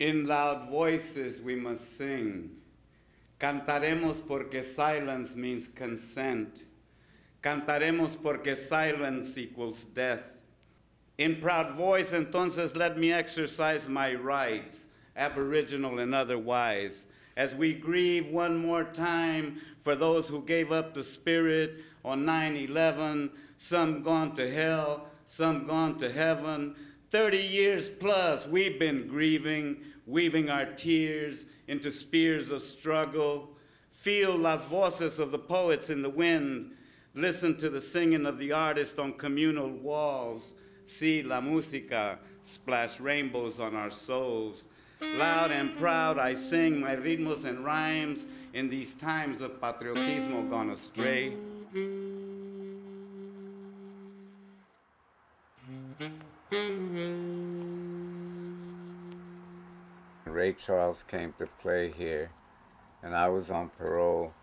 In loud voices we must sing. Cantaremos porque silence means consent. Cantaremos porque silence equals death. In proud voice, entonces let me exercise my rights, aboriginal and otherwise, as we grieve one more time for those who gave up the spirit on 9/11, some gone to hell, some gone to heaven. 30 years plus we've been grieving, weaving our tears into spears of struggle. Feel las voces of the poets in the wind. Listen to the singing of the artist on communal walls. See la música splash rainbows on our souls. Loud and proud I sing my ritmos and rhymes in these times of patriotismo gone astray. Ray Charles came to play here, and I was on parole,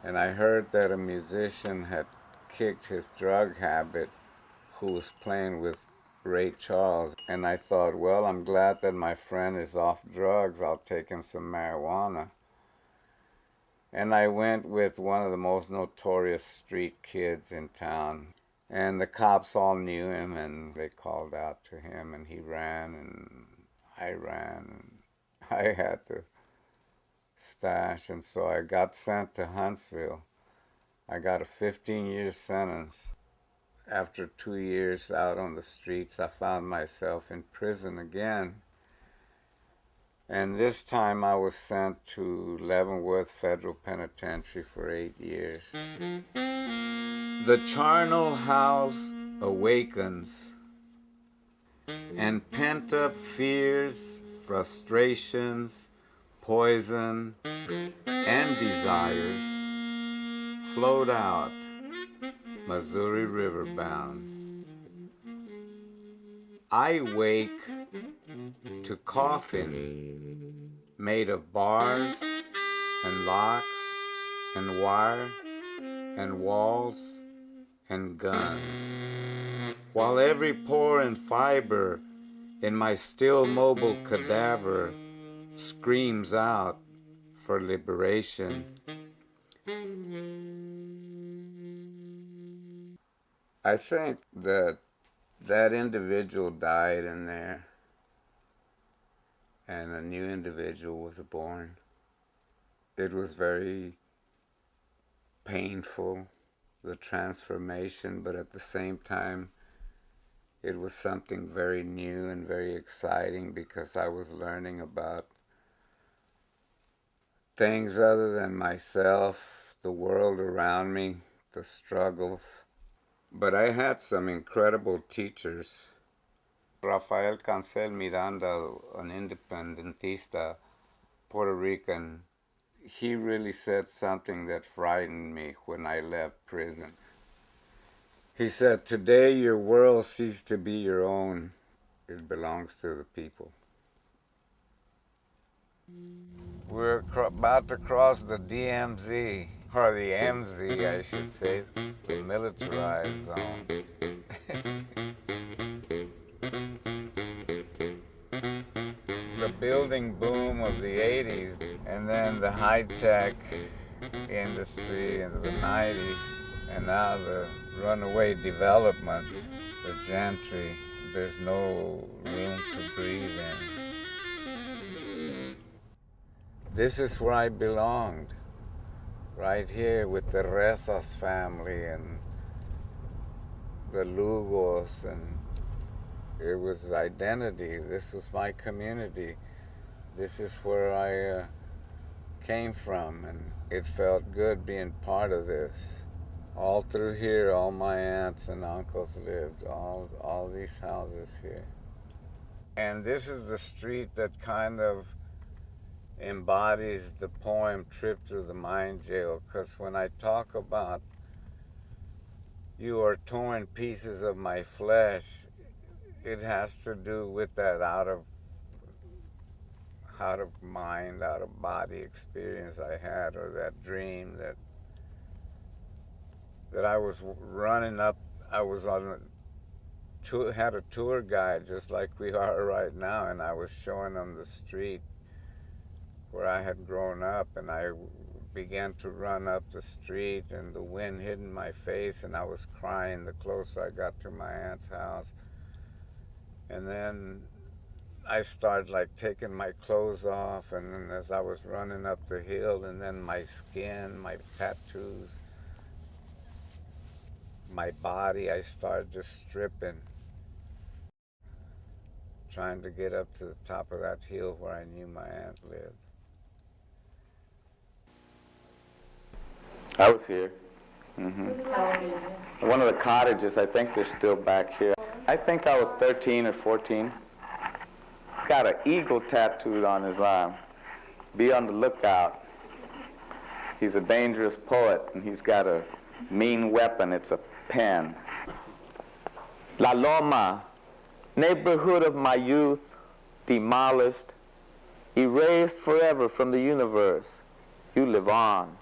and I heard that a musician had kicked his drug habit who was playing with Ray Charles, and I thought, well, I'm glad that my friend is off drugs. I'll take him some marijuana. And I went with one of the most notorious street kids in town, and the cops all knew him, and they called out to him, and he ran, and I ran, and I had to stash, and so I got sent to Huntsville. I got a 15-year sentence. After 2 years out on the streets, I found myself in prison again. And this time I was sent to Leavenworth Federal Penitentiary for 8 years. The charnel house awakens, and pent-up fears, frustrations, poison, and desires flowed out, Missouri River bound. I wake to coffin made of bars and locks and wire and walls and guns, while every pore and fiber in my still mobile cadaver screams out for liberation. I think that individual died in there, and a new individual was born. It was very painful, the transformation, but at the same time, it was something very new and very exciting because I was learning about things other than myself, the world around me, the struggles. But I had some incredible teachers. Rafael Cancel Miranda, an independentista, Puerto Rican, he really said something that frightened me when I left prison. He said, "Today your world ceased to be your own. It belongs to the people." We're about to cross the DMZ, or the MZ, I should say, the militarized zone. The building boom of the 80s, and then the high-tech industry into the 90s, and now the runaway development, the gentry. There's no room to breathe in. This is where I belonged, right here with the Rezas family and the Lugos, and it was identity. This was my community. This is where I came from, and it felt good being part of this. All through here, all my aunts and uncles lived, all these houses here. And this is the street that kind of embodies the poem Trip Through the Mind Jail, because when I talk about you are torn pieces of my flesh, it has to do with that out of mind, out of body experience I had, or that dream that I was running up, I was had a tour guide just like we are right now, and I was showing them the street where I had grown up, and I began to run up the street, and the wind hit in my face, and I was crying the closer I got to my aunt's house. And then I started like taking my clothes off, and then as I was running up the hill, and then my skin, my tattoos, my body, I started just stripping, trying to get up to the top of that hill where I knew my aunt lived. I was here. One of the cottages, I think they're still back here. I think I was 13 or 14. Got an eagle tattooed on his arm. Be on the lookout. He's a dangerous poet, and he's got a mean weapon. It's a pen. La Loma, neighborhood of my youth, demolished, erased forever from the universe. You live on,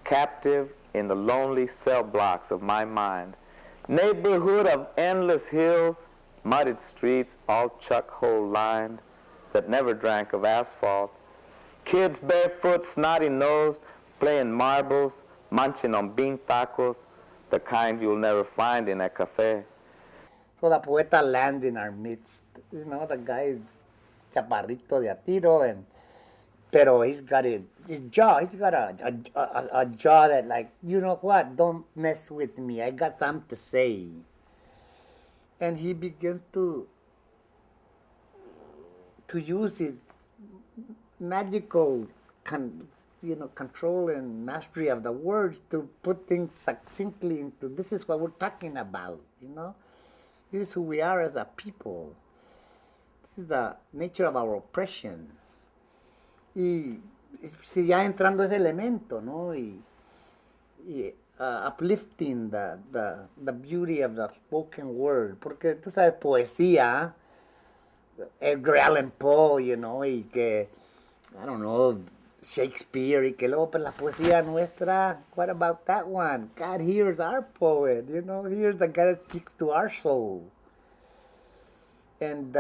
captive in the lonely cell blocks of my mind. Neighborhood of endless hills, muddied streets, all chuck hole lined, that never drank of asphalt. Kids barefoot, snotty-nosed, playing marbles, munching on bean tacos, the kind you'll never find in a cafe. So the poeta landed in our midst. You know, the guy is chaparrito de a tiro, pero he's got his jaw. He's got a jaw that, like, you know what? Don't mess with me. I got something to say. And he begins to use his magical control and mastery of the words to put things succinctly into, this is what we're talking about, you know? This is who we are as a people. This is the nature of our oppression. Y si ya entrando ese elemento, ¿no? Uplifting the beauty of the spoken word. Porque tú sabes, poesía, Edgar Allan Poe, you know, y que, I don't know, Shakespeare, y que luego pues la poesía nuestra, what about that one? God hears our poet, you know, here's the guy that speaks to our soul. And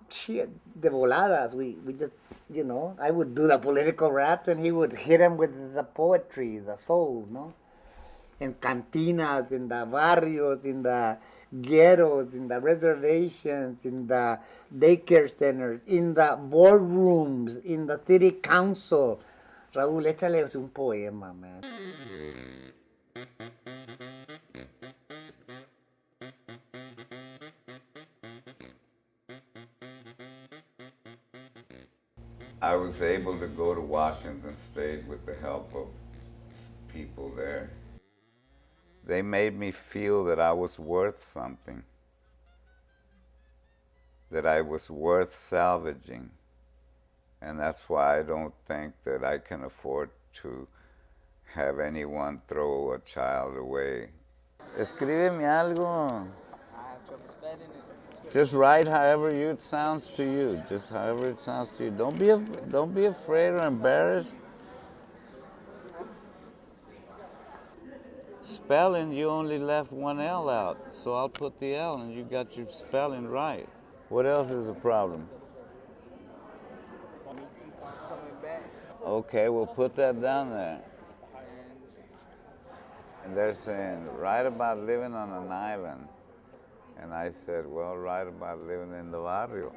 shit, de voladas, we just, you know, I would do the political raps and he would hit him with the poetry, the soul, no? In cantinas, in the barrios, in the ghettos, in the reservations, in the daycare centers, in the boardrooms, in the city council. Raúl, échale un poema, man. I was able to go to Washington State with the help of people there. They made me feel that I was worth something, that I was worth salvaging. And that's why I don't think that I can afford to have anyone throw a child away. Escríbeme algo. Just write however it sounds to you. Just however it sounds to you. Don't be afraid or embarrassed. Spelling, you only left one L out, so I'll put the L and you got your spelling right. What else is a problem? Okay, we'll put that down there. And they're saying, write about living on an island. And I said, well, write about living in the barrio.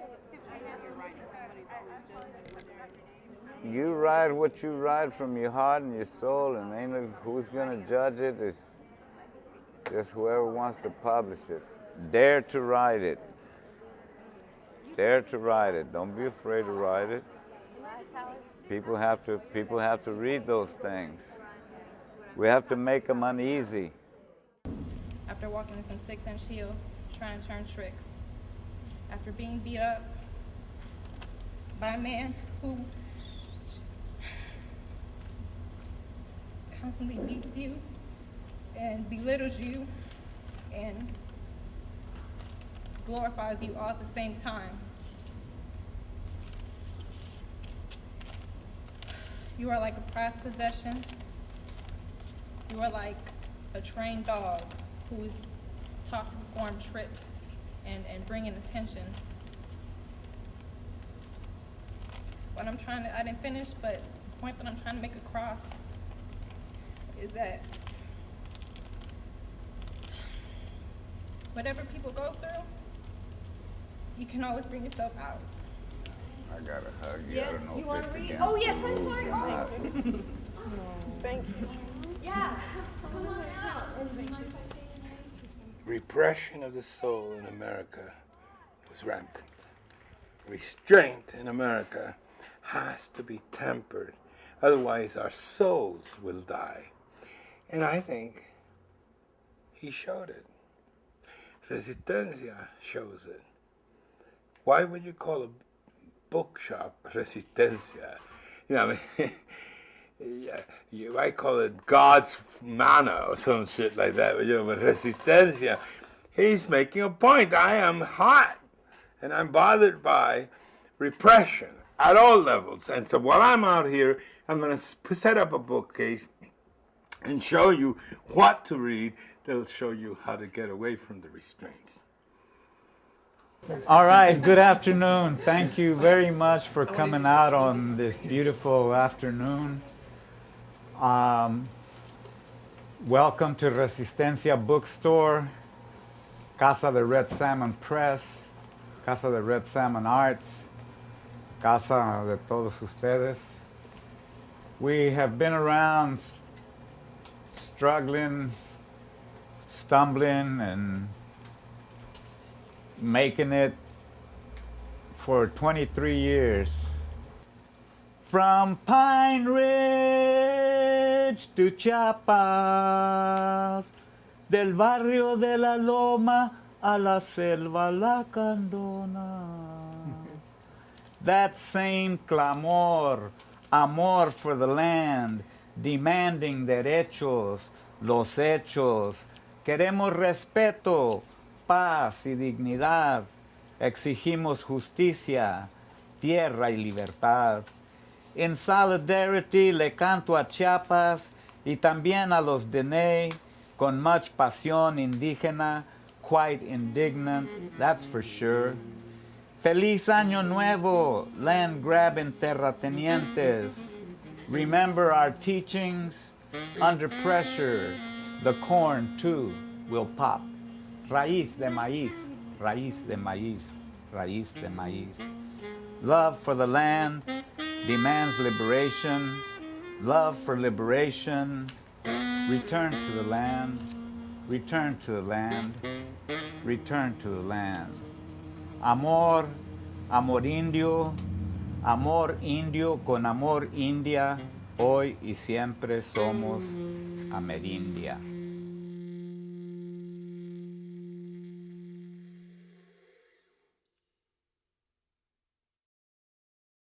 You write what you write from your heart and your soul, and ain't who's gonna judge it. It's just whoever wants to publish it. Dare to write it. Dare to write it. Don't be afraid to write it. People have to read those things. We have to make them uneasy. After walking in some 6-inch heels, trying to turn tricks. After being beat up by a man who constantly beats you and belittles you and glorifies you all at the same time. You are like a prized possession. You are like a trained dog who is taught to perform tricks and bringing attention. What I'm trying to, I didn't finish, but the point that I'm trying to make across is that whatever people go through, you can always bring yourself out. I got to hug you. Yeah, I don't know you if wanna it's read? against Oh, yes, the I'm rules sorry. or Oh. not. Thank you. Yeah, come on out. Repression of the soul in America was rampant. Restraint in America has to be tempered, otherwise our souls will die. And I think he showed it. Resistencia shows it. Why would you call a bookshop Resistencia? You know, I mean, yeah, you might call it God's manna or some shit like that, but, you know, but Resistencia, he's making a point. I am hot, and I'm bothered by repression at all levels. And so while I'm out here, I'm going to set up a bookcase and show you what to read that'll show you how to get away from the restraints. All right, good afternoon. Thank you very much for coming out on this beautiful afternoon. Welcome to Resistencia Bookstore, Casa de Red Salmon Press, Casa de Red Salmon Arts, Casa de todos ustedes. We have been around struggling, stumbling, and making it for 23 years. From Pine Ridge to Chiapas, del barrio de la Loma a la selva lacandona. That same clamor, amor for the land, demanding derechos, los hechos. Queremos respeto, paz y dignidad. Exigimos justicia, tierra y libertad. In solidarity le canto a Chiapas y también a los Dene con much pasión indígena, quite indignant, that's for sure. Feliz Año Nuevo, land-grabbing terratenientes. Remember our teachings? Under pressure, the corn too will pop. Raíz de maíz, raíz de maíz, raíz de maíz. Love for the land demands liberation. Love for liberation. Return to the land. Return to the land. Return to the land. Amor, amor indio con amor india, hoy y siempre somos Amerindia.